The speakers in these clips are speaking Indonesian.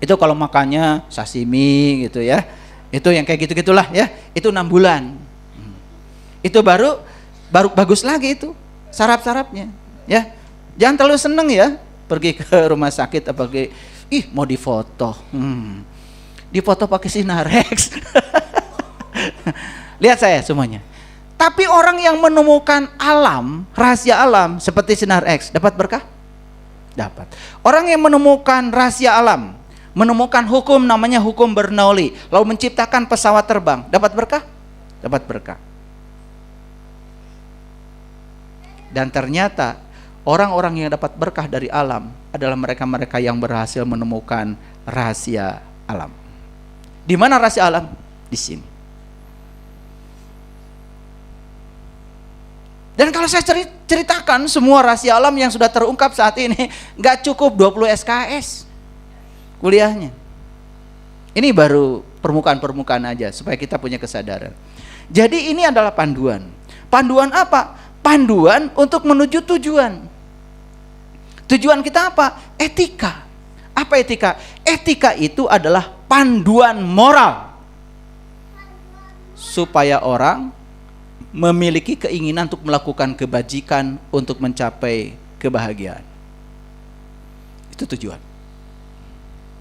Itu kalau makannya sashimi gitu ya. Itu yang kayak gitu-gitulah ya. Itu 6 bulan. Itu baru bagus lagi itu saraf-sarafnya ya. Jangan terlalu seneng ya pergi ke rumah sakit apa mau difoto. Difoto pakai Sinarex. Lihat saya semuanya. Tapi orang yang menemukan alam, rahasia alam seperti Sinar X, dapat berkah? Dapat. Orang yang menemukan rahasia alam, menemukan hukum namanya hukum Bernoulli, lalu menciptakan pesawat terbang, dapat berkah? Dapat berkah. Dan ternyata orang-orang yang dapat berkah dari alam adalah mereka-mereka yang berhasil menemukan rahasia alam. Di mana rahasia alam? Di sini. Dan kalau saya ceritakan semua rahasia alam yang sudah terungkap saat ini, nggak cukup 20 SKS kuliahnya. Ini baru permukaan-permukaan aja supaya kita punya kesadaran. Jadi ini adalah panduan. Panduan apa? Panduan untuk menuju tujuan. Tujuan kita apa? Etika. Apa etika? Etika itu adalah panduan moral supaya orang memiliki keinginan untuk melakukan kebajikan untuk mencapai kebahagiaan. Itu tujuan.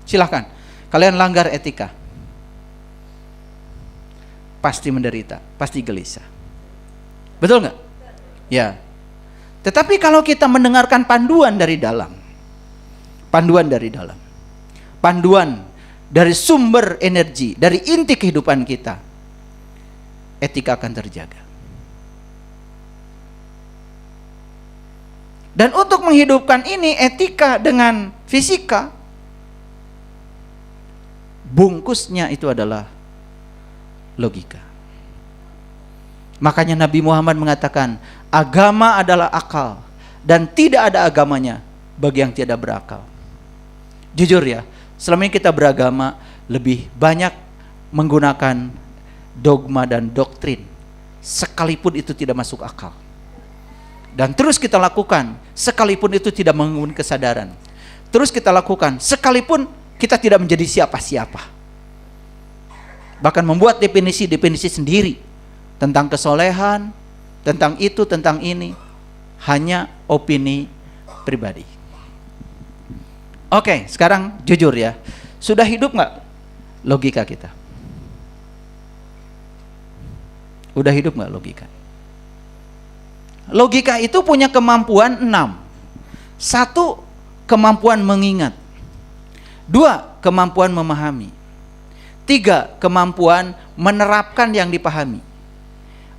Silahkan, kalian langgar etika, pasti menderita, pasti gelisah. Betul nggak? Ya. Tetapi kalau kita mendengarkan panduan dari dalam, panduan dari sumber energi, dari inti kehidupan kita, etika akan terjaga. Dan untuk menghidupkan ini, etika dengan fisika, bungkusnya itu adalah logika. Makanya Nabi Muhammad mengatakan, agama adalah akal, dan tidak ada agamanya bagi yang tidak berakal. Jujur ya, selama ini kita beragama lebih banyak menggunakan dogma dan doktrin, sekalipun itu tidak masuk akal. Dan terus kita lakukan, sekalipun itu tidak membangun kesadaran. Terus kita lakukan, sekalipun kita tidak menjadi siapa-siapa. Bahkan membuat definisi-definisi sendiri tentang kesolehan, tentang itu, tentang ini. Hanya opini pribadi. Oke, sekarang jujur ya. Sudah hidup nggak logika kita? Udah hidup nggak logika? Logika itu punya kemampuan 6. 1, kemampuan mengingat. 2, kemampuan memahami. 3, kemampuan menerapkan yang dipahami.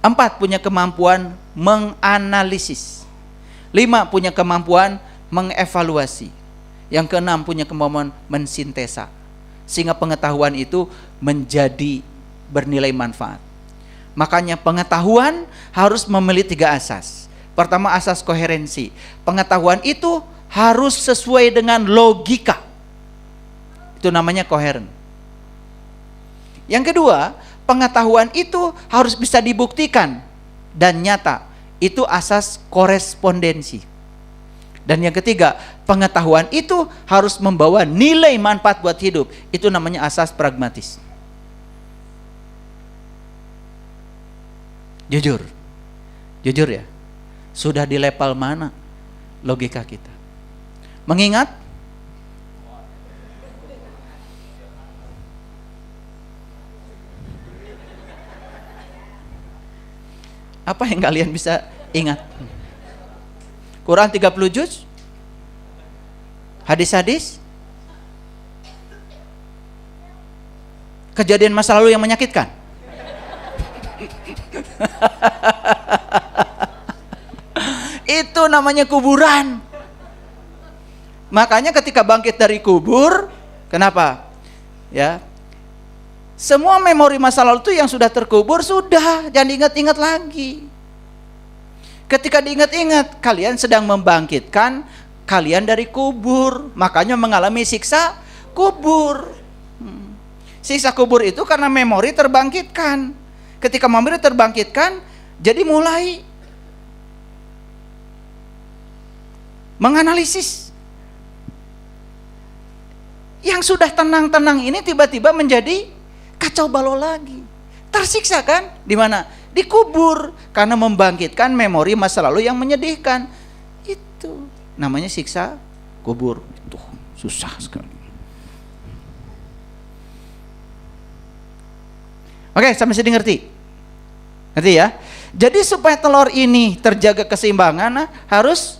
4, punya kemampuan menganalisis. 5, punya kemampuan mengevaluasi. Yang ke-6, punya kemampuan mensintesa. Sehingga pengetahuan itu menjadi bernilai manfaat. Makanya pengetahuan harus memiliki 3 asas. Pertama, asas koherensi. Pengetahuan itu harus sesuai dengan logika. Itu namanya koheren. Yang kedua, pengetahuan itu harus bisa dibuktikan dan nyata. Itu asas korespondensi. Dan yang ketiga, pengetahuan itu harus membawa nilai manfaat buat hidup. Itu namanya asas pragmatis. Jujur ya, sudah di level mana logika kita? Mengingat? Apa yang kalian bisa ingat? Quran 30 juz? Hadis-hadis? Kejadian masa lalu yang menyakitkan? Itu namanya kuburan. Makanya ketika bangkit dari kubur, kenapa? Ya, semua memori masa lalu itu yang sudah terkubur sudah, jangan diingat-ingat lagi. Ketika diingat-ingat, kalian sedang membangkitkan kalian dari kubur, makanya mengalami siksa kubur. Siksa kubur itu karena memori terbangkitkan. Ketika memori terbangkitkan, jadi mulai menganalisis. Yang sudah tenang-tenang ini tiba-tiba menjadi kacau balau lagi. Tersiksa kan? Di mana? Dikubur karena membangkitkan memori masa lalu yang menyedihkan. Itu namanya siksa kubur. Itu susah sekali. Oke, sampai sini ngerti? Ngerti ya? Jadi supaya telur ini terjaga keseimbangan, harus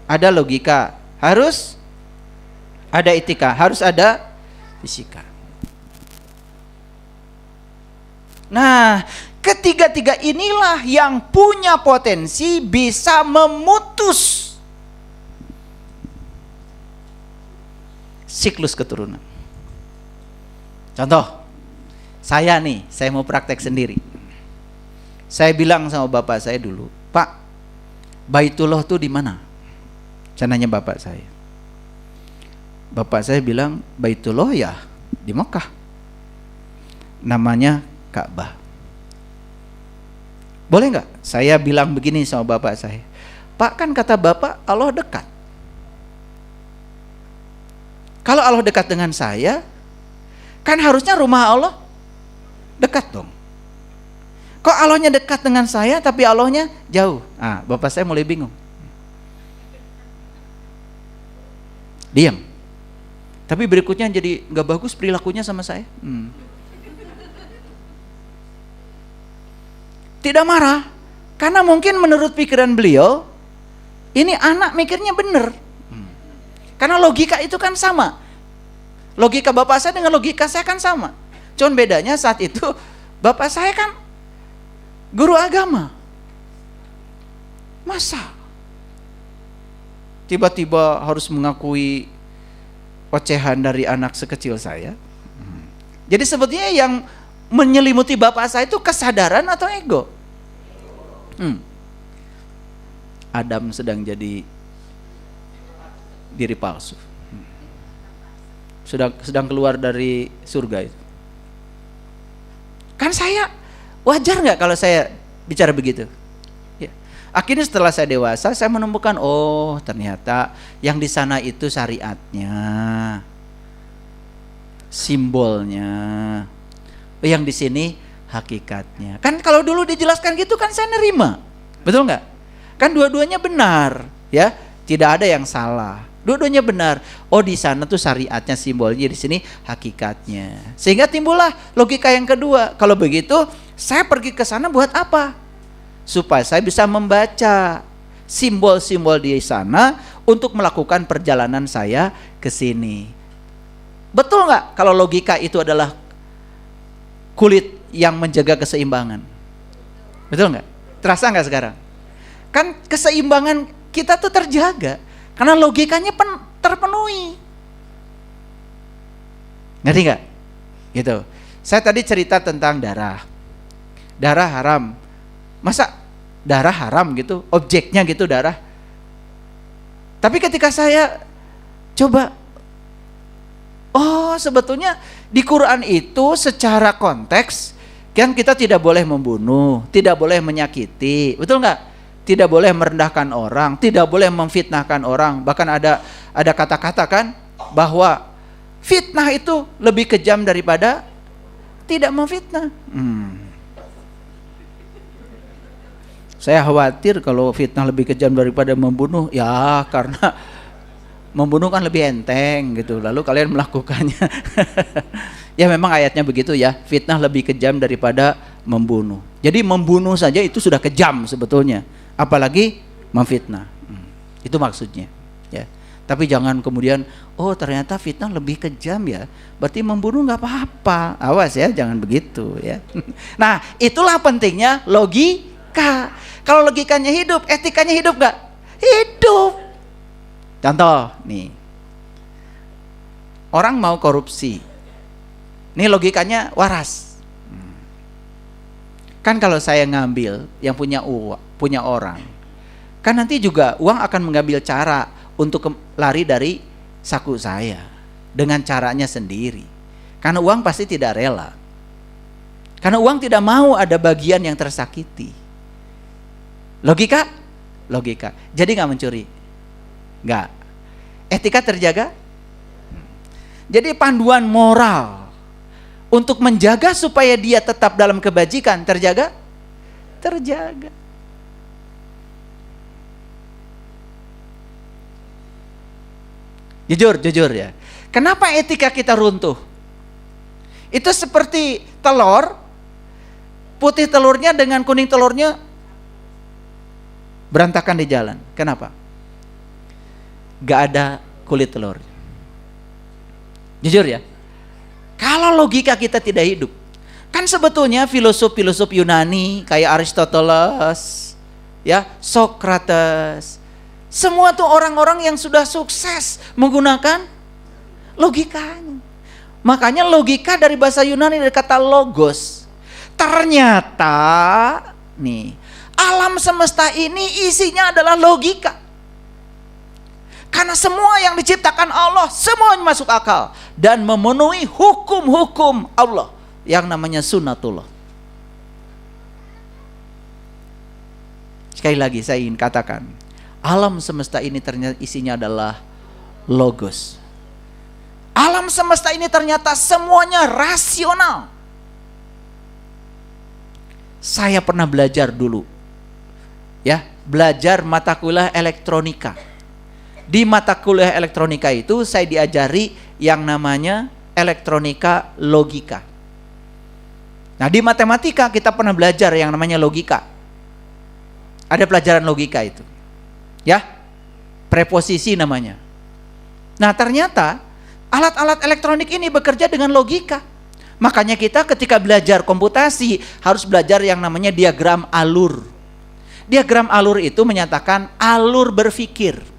ada logika, harus ada etika, harus ada fisika. Nah, ketiga-tiga inilah yang punya potensi bisa memutus siklus keturunan. Contoh, saya mau praktek sendiri. Saya bilang sama bapak saya dulu, Pak, Baitullah tuh di mana? Saya nanya bapak saya. Bapak saya bilang, Baitullah ya di Mekah. Namanya Ka'bah. Boleh nggak? Saya bilang begini sama bapak saya, Pak, kan kata bapak Allah dekat. Kalau Allah dekat dengan saya, kan harusnya rumah Allah dekat dong. Kok Allahnya dekat dengan saya tapi Allahnya jauh? Ah, bapak saya mulai bingung. Diam. Tapi berikutnya jadi nggak bagus perilakunya sama saya. Tidak marah, karena mungkin menurut pikiran beliau, ini anak mikirnya benar. Karena logika itu kan sama. Logika bapak saya dengan logika saya kan sama. Cuman bedanya saat itu bapak saya kan guru agama. Masa tiba-tiba harus mengakui ocehan dari anak sekecil saya? Jadi sebetulnya yang menyelimuti bapak saya itu kesadaran atau ego? Adam sedang jadi diri palsu. Sedang keluar dari surga itu. Kan saya wajar nggak kalau saya bicara begitu? Ya. Akhirnya setelah saya dewasa, saya menemukan, oh ternyata yang di sana itu syariatnya, simbolnya. Yang di sini hakikatnya. Kan kalau dulu dijelaskan gitu kan saya nerima. Betul nggak? Kan dua-duanya benar, ya. Tidak ada yang salah. Dua-duanya benar. Oh, di sana tuh syariatnya, simbolnya, di sini hakikatnya. Sehingga timbullah logika yang kedua. Kalau begitu, saya pergi ke sana buat apa? Supaya saya bisa membaca simbol-simbol di sana untuk melakukan perjalanan saya ke sini. Betul nggak kalau logika itu adalah kulit yang menjaga keseimbangan? Betul nggak? Terasa nggak sekarang? Kan keseimbangan kita tuh terjaga karena logikanya terpenuhi. Ngerti nggak? Gitu. Saya tadi cerita tentang darah. Darah haram. Masa darah haram gitu? Objeknya gitu darah. Tapi ketika saya coba, oh sebetulnya di Quran itu secara konteks kan kita tidak boleh membunuh, tidak boleh menyakiti, betul nggak? Tidak boleh merendahkan orang, tidak boleh memfitnahkan orang. Bahkan ada kata-kata kan bahwa fitnah itu lebih kejam daripada tidak memfitnah. Saya khawatir kalau fitnah lebih kejam daripada membunuh, ya karena membunuh kan lebih enteng gitu, lalu kalian melakukannya. Ya memang ayatnya begitu ya, fitnah lebih kejam daripada membunuh. Jadi membunuh saja itu sudah kejam sebetulnya, apalagi memfitnah. Itu maksudnya ya. Tapi jangan kemudian, oh ternyata fitnah lebih kejam ya, berarti membunuh nggak apa-apa. Awas ya, jangan begitu ya. Nah itulah pentingnya logika. Kalau logikanya hidup, etikanya hidup nggak? Hidup. Contoh nih, orang mau korupsi, ini logikanya waras. Kan kalau saya ngambil yang punya orang, kan nanti juga uang akan mengambil cara untuk lari dari saku saya dengan caranya sendiri. Karena uang pasti tidak rela. Karena uang tidak mau ada bagian yang tersakiti. Logika? Logika. Jadi nggak mencuri? Enggak. Etika terjaga? Jadi panduan moral untuk menjaga supaya dia tetap dalam kebajikan terjaga. Jujur ya. Kenapa etika kita runtuh? Itu seperti telur, putih telurnya dengan kuning telurnya berantakan di jalan. Kenapa? Gak ada kulit telur. Jujur ya. Kalau logika kita tidak hidup, kan sebetulnya filosof-filosof Yunani kayak Aristoteles, ya, Socrates, semua tuh orang-orang yang sudah sukses menggunakan logikanya. Makanya logika dari bahasa Yunani dari kata logos. Ternyata nih, alam semesta ini isinya adalah logika. Karena semua yang diciptakan Allah semuanya masuk akal dan memenuhi hukum-hukum Allah yang namanya sunnatullah. Sekali lagi saya ingin katakan, alam semesta ini ternyata isinya adalah logos. Alam semesta ini ternyata semuanya rasional. Saya pernah belajar dulu, ya, belajar mata kuliah elektronika. Di mata kuliah elektronika itu saya diajari yang namanya elektronika logika. Nah, di matematika kita pernah belajar yang namanya logika. Ada pelajaran logika itu, ya, preposisi namanya. Nah, ternyata alat-alat elektronik ini bekerja dengan logika. Makanya kita ketika belajar komputasi harus belajar yang namanya diagram alur. Diagram alur itu menyatakan alur berpikir.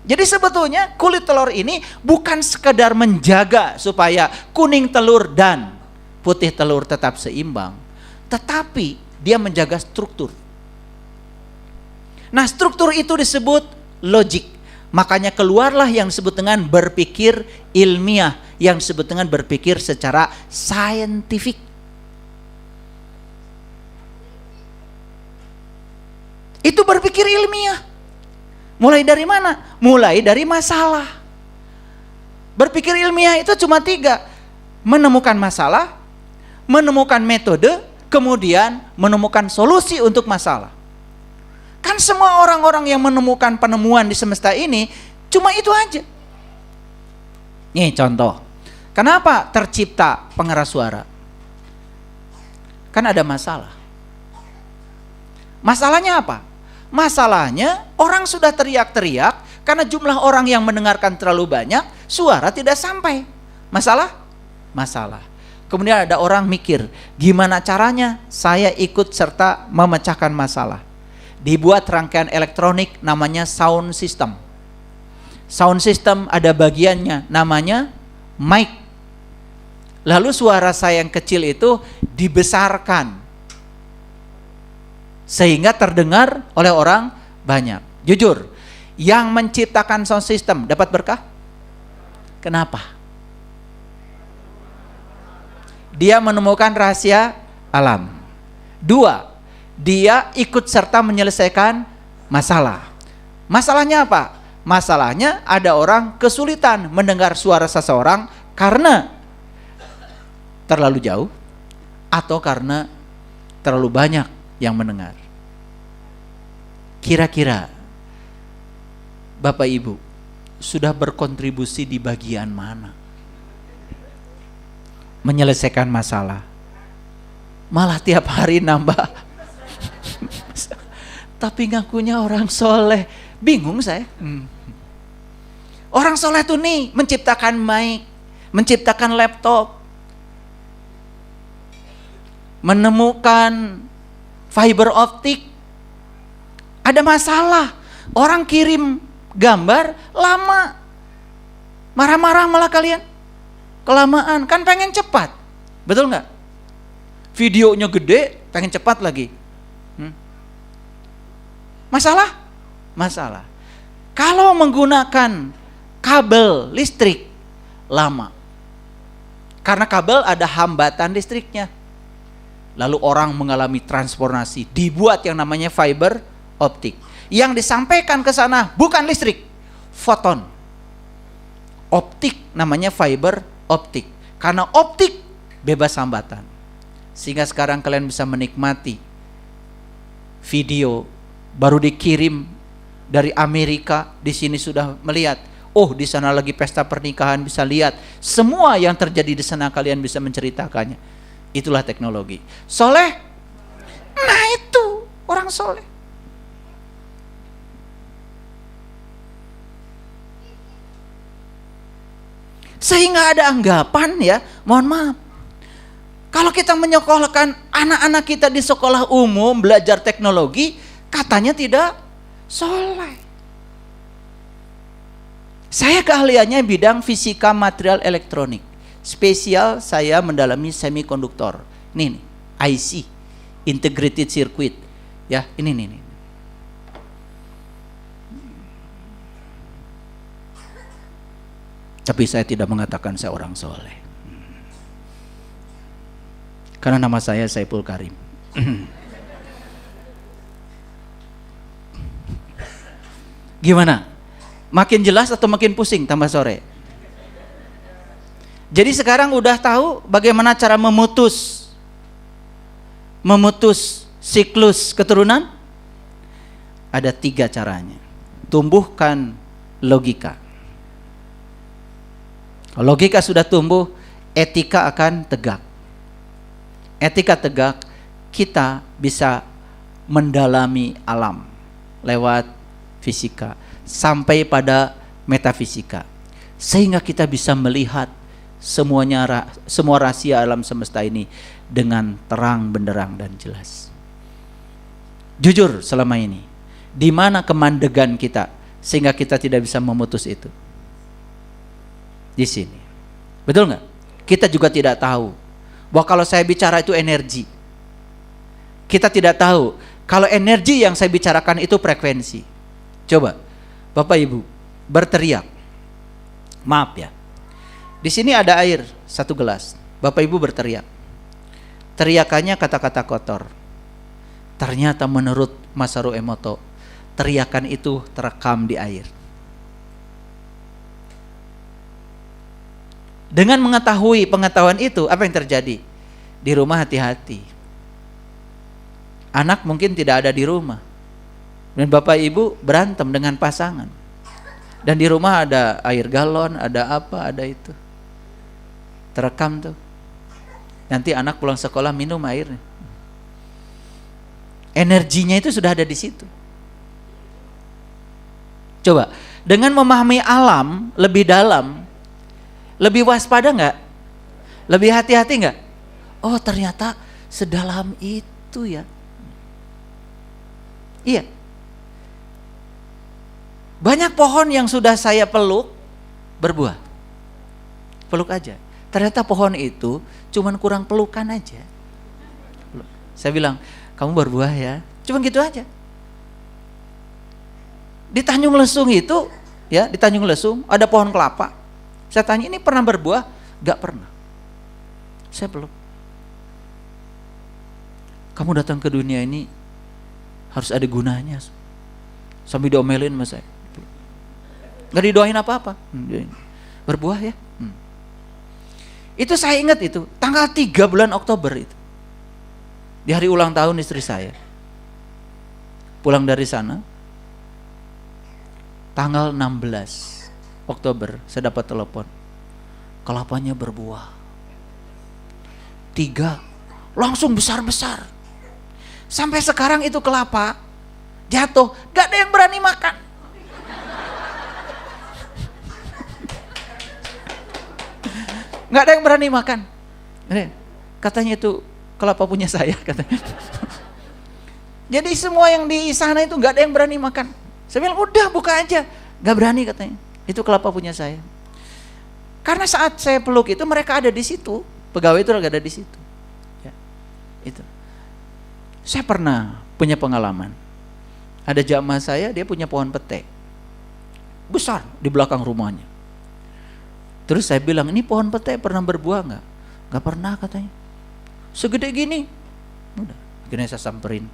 Jadi sebetulnya kulit telur ini bukan sekedar menjaga supaya kuning telur dan putih telur tetap seimbang, tetapi dia menjaga struktur. Nah, struktur itu disebut logik. Makanya keluarlah yang disebut dengan berpikir ilmiah, yang disebut dengan berpikir secara saintifik. Itu berpikir ilmiah. Mulai dari mana? Mulai dari masalah. Berpikir ilmiah itu cuma 3. Menemukan masalah, menemukan metode, kemudian menemukan solusi untuk masalah. Kan semua orang-orang yang menemukan penemuan di semesta ini cuma itu aja. Nih contoh. Kenapa tercipta pengeras suara? Kan ada masalah. Masalahnya apa? Masalahnya orang sudah teriak-teriak karena jumlah orang yang mendengarkan terlalu banyak, suara tidak sampai. Masalah. Kemudian ada orang mikir, gimana caranya saya ikut serta memecahkan masalah. Dibuat rangkaian elektronik namanya sound system. Sound system ada bagiannya namanya mic. Lalu suara saya yang kecil itu dibesarkan sehingga terdengar oleh orang banyak. Jujur, yang menciptakan sound system dapat berkah? Kenapa? Dia menemukan rahasia alam. 2, dia ikut serta menyelesaikan masalah. Masalahnya apa? Masalahnya ada orang kesulitan mendengar suara seseorang karena terlalu jauh atau karena terlalu banyak yang mendengar. Kira-kira Bapak Ibu sudah berkontribusi di bagian mana? Menyelesaikan masalah. Malah tiap hari nambah. Tapi ngakunya orang soleh. Bingung saya. Orang soleh tuh nih menciptakan mic, menciptakan laptop, menemukan fiber optik. Ada masalah, orang kirim gambar lama, marah-marah malah kalian, kelamaan, kan pengen cepat, betul nggak? Videonya gede, pengen cepat lagi. Masalah. Kalau menggunakan kabel listrik lama, karena kabel ada hambatan listriknya. Lalu orang mengalami transformasi, dibuat yang namanya fiber optik. Yang disampaikan ke sana bukan listrik, foton. optik, namanya fiber optik. Karena optik bebas hambatan. Sehingga sekarang kalian bisa menikmati video baru dikirim dari Amerika, di sini sudah melihat. Oh, di sana lagi pesta pernikahan, bisa lihat semua yang terjadi di sana, kalian bisa menceritakannya. Itulah teknologi. Soleh? Nah itu orang soleh. Sehingga ada anggapan ya, mohon maaf, kalau kita menyekolahkan anak-anak kita di sekolah umum belajar teknologi, katanya tidak soleh. Saya keahliannya bidang fisika material elektronik. Spesial saya mendalami semikonduktor. Ini nih, IC, integrated circuit. Ya, ini nih. Tapi saya tidak mengatakan saya orang soleh. Karena nama saya Saiful Karim. Gimana? Makin jelas atau makin pusing tambah sore? Jadi sekarang udah tahu bagaimana cara memutus siklus keturunan? Ada 3 caranya. Tumbuhkan logika. Kalau logika sudah tumbuh, etika akan tegak. Etika tegak, kita bisa mendalami alam lewat fisika sampai pada metafisika, sehingga kita bisa melihat semua rahasia alam semesta ini dengan terang benderang dan jelas. Jujur, selama ini di mana kemandegan kita sehingga kita tidak bisa memutus itu? Di sini. Betul nggak? Kita juga tidak tahu bahwa kalau saya bicara itu energi. Kita tidak tahu kalau energi yang saya bicarakan itu frekuensi. Coba Bapak Ibu berteriak. Maaf ya. Di sini ada air 1 gelas. Bapak Ibu berteriak. Teriakannya kata-kata kotor. Ternyata menurut Masaru Emoto, teriakan itu terekam di air. Dengan mengetahui pengetahuan itu, apa yang terjadi? Di rumah hati-hati. Anak mungkin tidak ada di rumah. Dan Bapak Ibu berantem dengan pasangan. Dan di rumah ada air galon, ada apa, ada itu. Terekam tuh. Nanti anak pulang sekolah minum airnya. Energinya itu sudah ada di situ. Coba, dengan memahami alam lebih dalam, lebih waspada nggak? Lebih hati-hati nggak? Oh, ternyata sedalam itu ya. Iya. Banyak pohon yang sudah saya peluk berbuah. Peluk aja. Ternyata pohon itu cuman kurang pelukan aja. Saya bilang, kamu berbuah ya. Cuman gitu aja. Di Tanjung Lesung itu, ya, di Tanjung Lesung ada pohon kelapa. Saya tanya, ini pernah berbuah? Gak pernah. Saya belum. Kamu datang ke dunia ini harus ada gunanya. Sambil diomelin sama saya. Gak didoain apa-apa. Berbuah ya. Itu saya ingat itu. Tanggal 3 bulan Oktober itu. Di hari ulang tahun istri saya. Pulang dari sana. Tanggal 16 Oktober saya dapat telepon, kelapanya berbuah 3, langsung besar-besar. Sampai sekarang itu kelapa jatuh, gak ada yang berani makan. Gak ada yang berani makan. Katanya itu kelapa punya saya, katanya. Jadi semua yang di sana itu gak ada yang berani makan. Saya bilang udah buka aja, gak berani katanya. Itu kelapa punya saya. Karena saat saya peluk itu mereka ada di situ, pegawai itu ada di situ. Ya, itu. Saya pernah punya pengalaman. Ada jamaah saya, dia punya pohon pete besar di belakang rumahnya. Terus saya bilang, ini pohon pete pernah berbuah nggak? Nggak pernah katanya. Segede gini. Udah. Akhirnya saya samperin.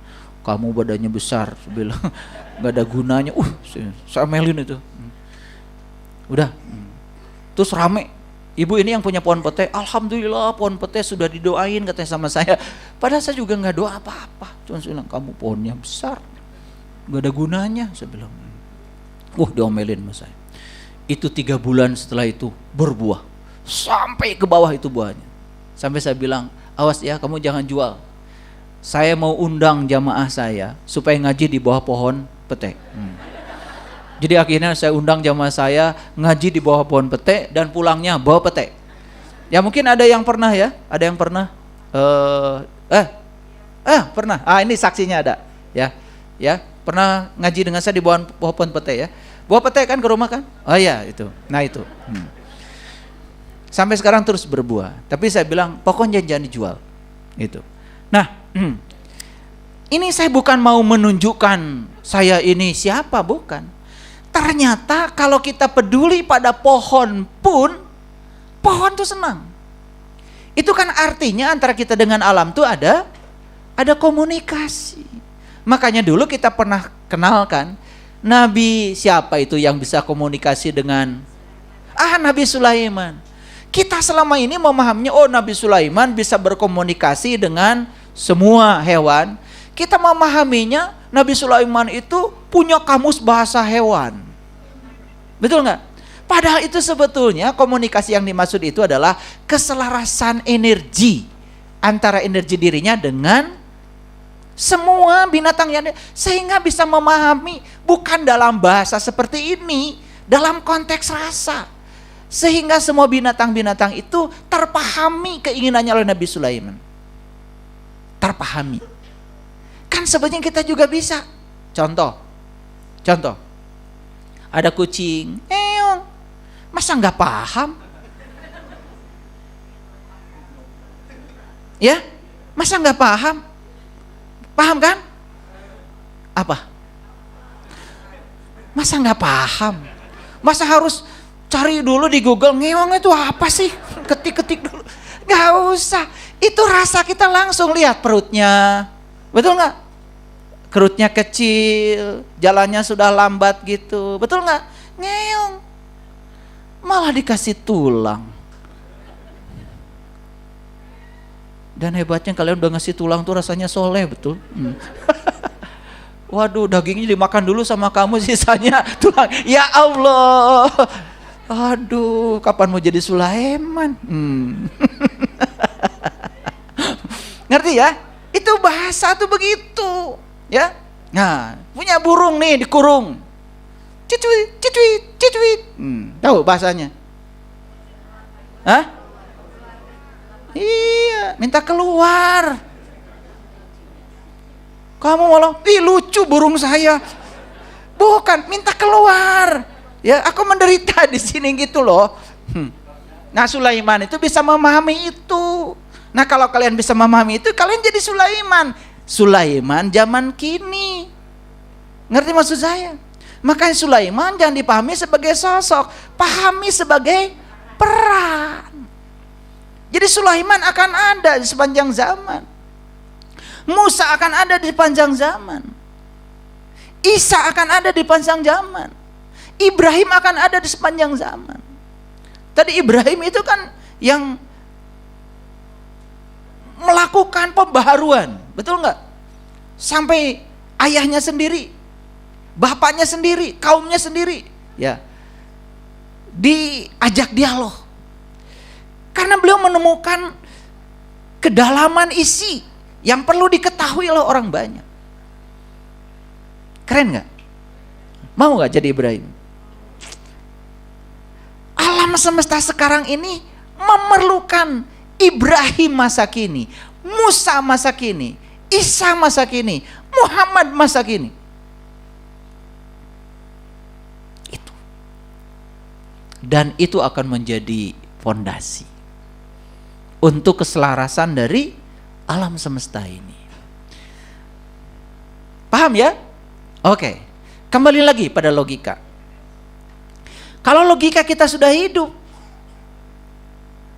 Kamu badannya besar, saya bilang nggak ada gunanya. Saya melin itu. Udah. Terus rame. Ibu ini yang punya pohon pete, alhamdulillah pohon pete sudah didoain katanya sama saya. Padahal saya juga nggak doa apa-apa. Cuma saya bilang, kamu pohonnya besar, nggak ada gunanya. Saya bilang, diomelin sama saya. Itu 3 bulan setelah itu berbuah. Sampai ke bawah itu buahnya. Sampai saya bilang, awas ya kamu jangan jual. Saya mau undang jamaah saya supaya ngaji di bawah pohon pete. Jadi akhirnya saya undang jamaah saya ngaji di bawah pohon pete dan pulangnya bawa pete. Ya mungkin ada yang pernah ya, ada yang pernah. Pernah. Ini saksinya ada. Ya, pernah ngaji dengan saya di bawah pohon pete ya. Bawa pete kan ke rumah kan? Oh iya itu. Nah itu. Sampai sekarang terus berbuah. Tapi saya bilang pokoknya jangan dijual. Itu. Nah, ini saya bukan mau menunjukkan saya ini siapa, bukan. Ternyata kalau kita peduli pada pohon pun, pohon tuh senang. Itu kan artinya antara kita dengan alam tuh ada komunikasi. Makanya dulu kita pernah kenalkan Nabi siapa itu yang bisa komunikasi dengan Nabi Sulaiman. Kita selama ini memahaminya Nabi Sulaiman bisa berkomunikasi dengan semua hewan. Kita memahaminya Nabi Sulaiman itu punya kamus bahasa hewan. Betul nggak? Padahal itu sebetulnya komunikasi yang dimaksud itu adalah keselarasan energi antara energi dirinya dengan semua binatang yang sehingga bisa memahami bukan dalam bahasa seperti ini, dalam konteks rasa. Sehingga semua binatang-binatang itu terpahami keinginannya oleh Nabi Sulaiman. Terpahami. Kan sebenarnya kita juga bisa. Contoh. Ada kucing, masa nggak paham? Ya, masa nggak paham? Paham kan? Apa? Masa nggak paham? Masa harus cari dulu di Google, ngeong itu apa sih? Ketik dulu. Nggak usah. Itu rasa kita langsung lihat perutnya. Betul nggak? Perutnya kecil, jalannya sudah lambat gitu. Betul nggak? Ngeong. Malah dikasih tulang. Dan hebatnya kalian udah ngasih tulang tuh rasanya soleh, betul? Waduh, dagingnya dimakan dulu sama kamu, sisanya tulang. Ya Allah. Aduh, kapan mau jadi Sulaiman? Ngerti ya? Itu bahasa tuh begitu. Ya, nah punya burung nih dikurung, cicuit, tahu bahasanya? Iya, minta keluar. Kamu malah, lucu burung saya. Bukan, minta keluar. Ya, aku menderita di sini gitu loh. Nah, Sulaiman itu bisa memahami itu. Nah, kalau kalian bisa memahami itu, kalian jadi Sulaiman. Sulaiman zaman kini. Ngerti maksud saya? Makanya Sulaiman jangan dipahami sebagai sosok, pahami sebagai peran. Jadi Sulaiman akan ada di sepanjang zaman. Musa akan ada di sepanjang zaman. Isa akan ada di sepanjang zaman. Ibrahim akan ada di sepanjang zaman. Tadi Ibrahim itu kan yang melakukan pembaharuan, betul nggak? Sampai ayahnya sendiri, bapaknya sendiri, kaumnya sendiri, ya, diajak dialog. Karena beliau menemukan kedalaman isi yang perlu diketahui oleh orang banyak. Keren nggak? Mau nggak jadi Ibrahim? Alam semesta sekarang ini memerlukan Ibrahim masa kini, Musa masa kini, Isa masa kini, Muhammad masa kini. Itu. Dan itu akan menjadi fondasi untuk keselarasan dari alam semesta ini. Paham ya? Oke. Kembali lagi pada logika. Kalau logika kita sudah hidup,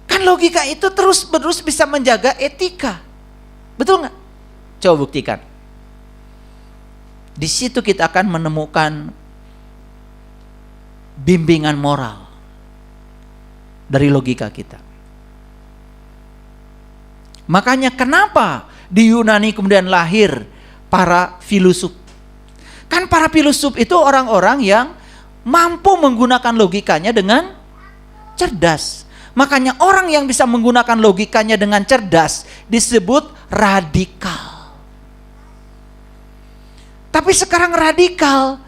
kan logika itu terus-menerus bisa menjaga etika. Betul nggak? Coba buktikan. Di situ kita akan menemukan bimbingan moral. dari logika kita. Makanya kenapa di Yunani kemudian lahir para filosof. Kan para filosof itu orang-orang yang mampu menggunakan logikanya dengan cerdas. Makanya orang yang bisa menggunakan logikanya dengan cerdas disebut radikal. Tapi sekarang radikal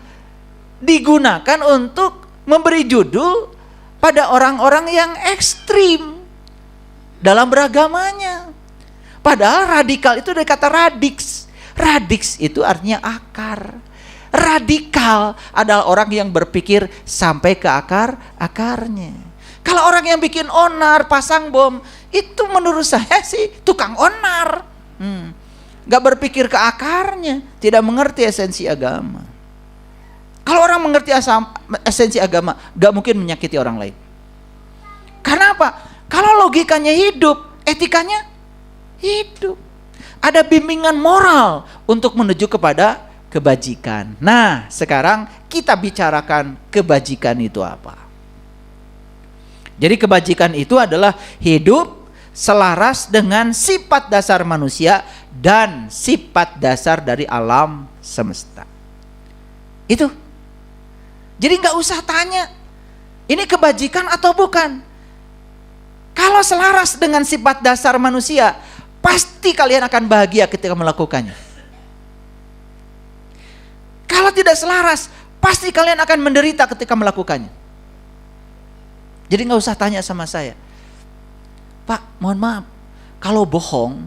digunakan untuk memberi judul pada orang-orang yang ekstrim dalam beragamanya. Padahal radikal itu dari kata radix. Radix itu artinya akar. Radikal adalah orang yang berpikir sampai ke akarnya. Kalau orang yang bikin onar, pasang bom, itu menurut saya sih tukang onar. Gak berpikir ke akarnya, tidak mengerti esensi agama. Kalau orang mengerti esensi agama, gak mungkin menyakiti orang lain. Karena apa? Kalau logikanya hidup, etikanya hidup. Ada bimbingan moral untuk menuju kepada kebajikan. Nah, sekarang kita bicarakan kebajikan itu apa. Jadi kebajikan itu adalah hidup selaras dengan sifat dasar manusia dan sifat dasar dari alam semesta. Itu. Jadi nggak usah tanya, ini kebajikan atau bukan. Kalau selaras dengan sifat dasar manusia, pasti kalian akan bahagia ketika melakukannya. Kalau tidak selaras, pasti kalian akan menderita ketika melakukannya. Jadi nggak usah tanya sama saya, Pak, mohon maaf, kalau bohong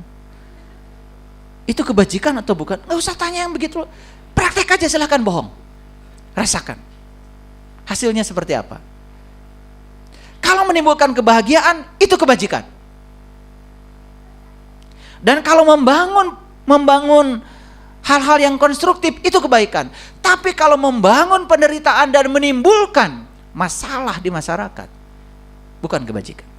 itu kebajikan atau bukan? Nggak usah tanya yang begitu. Praktek aja, silahkan bohong, rasakan hasilnya seperti apa. Kalau menimbulkan kebahagiaan, itu kebajikan. Dan kalau membangun hal-hal yang konstruktif, itu kebaikan. Tapi kalau membangun penderitaan dan menimbulkan masalah di masyarakat, bukan kebajikan.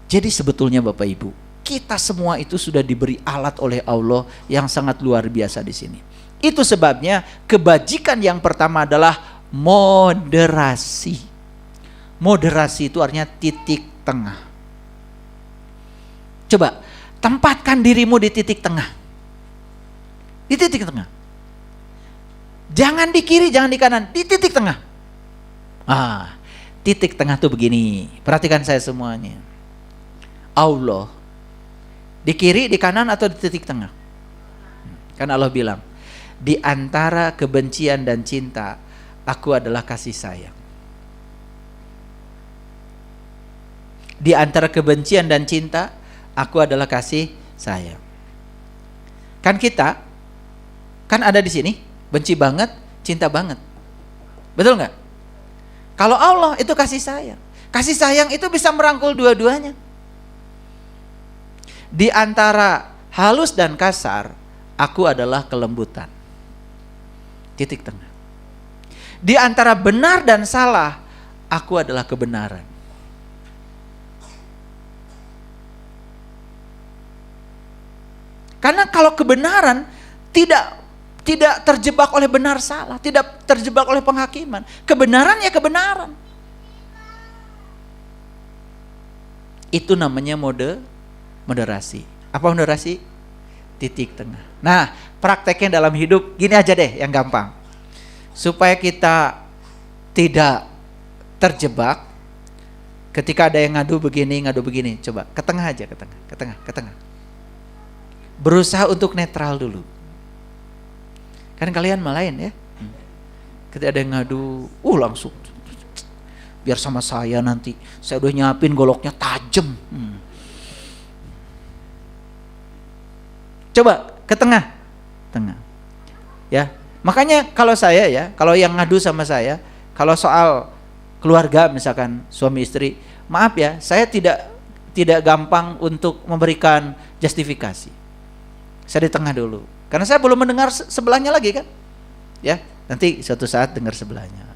Jadi sebetulnya Bapak Ibu, kita semua itu sudah diberi alat oleh Allah yang sangat luar biasa di sini. Itu sebabnya kebajikan yang pertama adalah moderasi. Moderasi itu artinya titik tengah. Coba tempatkan dirimu di titik tengah. Di titik tengah. Jangan di kiri, jangan di kanan, di titik tengah. Titik tengah tuh begini. Perhatikan saya semuanya. Allah di kiri, di kanan, atau di titik tengah? Kan Allah bilang, di antara kebencian dan cinta, aku adalah kasih sayang. Di antara kebencian dan cinta, aku adalah kasih sayang. Kan kita, kan ada di sini, benci banget, cinta banget. Betul nggak? Kalau Allah itu kasih sayang. Kasih sayang itu bisa merangkul dua-duanya. Di antara halus dan kasar, aku adalah kelembutan. Titik tengah. Di antara benar dan salah, aku adalah kebenaran. Karena kalau kebenaran tidak terjebak oleh benar salah, tidak terjebak oleh penghakiman. Kebenaran ya kebenaran. Itu namanya moderasi. Apa moderasi? Titik tengah. Nah, prakteknya dalam hidup gini aja deh yang gampang. Supaya kita tidak terjebak ketika ada yang ngadu begini, coba ke tengah aja, ke tengah. Berusaha untuk netral dulu. Kan kalian malain ya. Ketika ada yang ngadu, langsung biar sama saya nanti. Saya udah nyiapin goloknya tajam. Coba ke tengah. Ya. Makanya kalau saya ya, kalau yang ngadu sama saya, kalau soal keluarga misalkan suami istri, maaf ya, saya tidak gampang untuk memberikan justifikasi. Saya di tengah dulu. Karena saya belum mendengar sebelahnya lagi kan. Ya, nanti suatu saat dengar sebelahnya.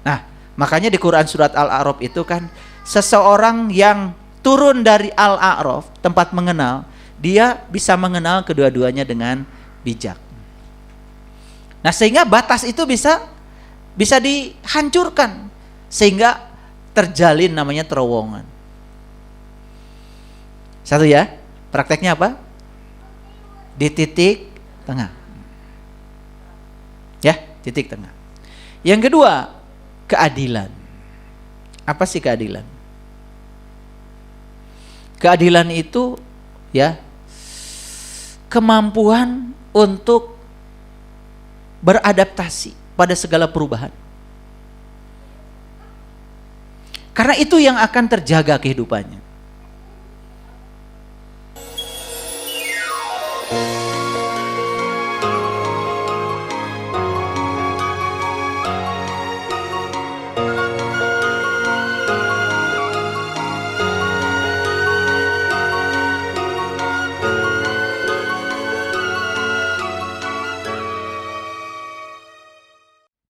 Nah, makanya di Quran surat Al-A'raf itu kan seseorang yang turun dari Al-A'raf, tempat mengenal, dia bisa mengenal kedua-duanya dengan bijak. Nah, sehingga batas itu bisa dihancurkan. Sehingga terjalin namanya terowongan. Satu ya, prakteknya apa? Di titik tengah. Ya, titik tengah. Yang kedua, keadilan. Apa sih keadilan? Keadilan itu ya kemampuan untuk beradaptasi pada segala perubahan. Karena itu yang akan terjaga kehidupannya.